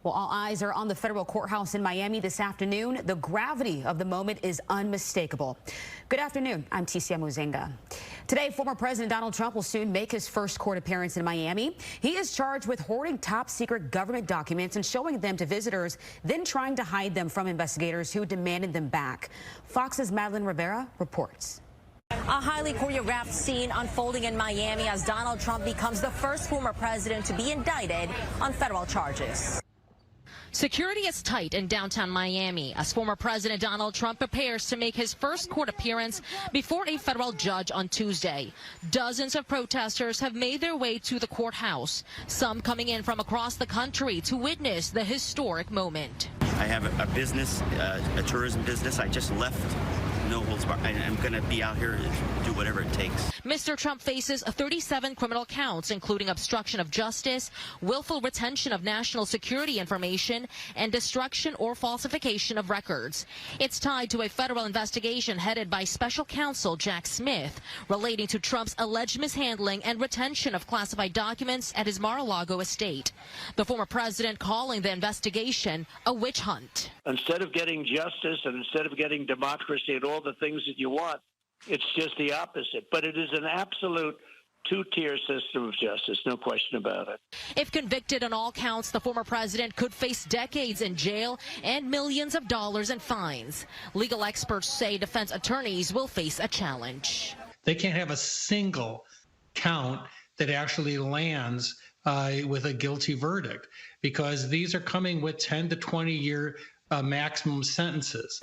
Well, all eyes are on the federal courthouse in Miami this afternoon. The gravity of the moment is unmistakable. Good afternoon. I'm Ticia Muzenga. Today, former President Donald Trump will soon make his first court appearance in Miami. He is charged with hoarding top secret government documents and showing them to visitors, then trying to hide them from investigators who demanded them back. Fox's Madeline Rivera reports. A highly choreographed scene unfolding in Miami as Donald Trump becomes the first former president to be indicted on federal charges. Security is tight in downtown Miami as former President Donald Trump prepares to make his first court appearance before a federal judge on Tuesday. Dozens of protesters have made their way to the courthouse, some coming in from across the country to witness the historic moment. I have a business, a tourism business. I just left. No holds barred. I'm going to be out here to do whatever it takes. Mr. Trump faces 37 criminal counts, including obstruction of justice, willful retention of national security information, and destruction or falsification of records. It's tied to a federal investigation headed by special counsel Jack Smith relating to Trump's alleged mishandling and retention of classified documents at his Mar-a-Lago estate. The former president calling the investigation a witch hunt. Instead of getting justice and instead of getting democracy and all the things that you want, it's just the opposite. But it is an absolute two-tier system of justice, no question about it. If convicted on all counts, the former president could face decades in jail and millions of dollars in fines. Legal experts say defense attorneys will face a challenge. They can't have a single count that actually lands with a guilty verdict, because these are coming with 10 to 20-year maximum sentences.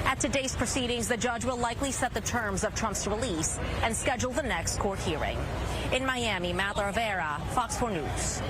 At today's proceedings, the judge will likely set the terms of Trump's release and schedule the next court hearing. In Miami, Madeline Rivera, Fox 4 News.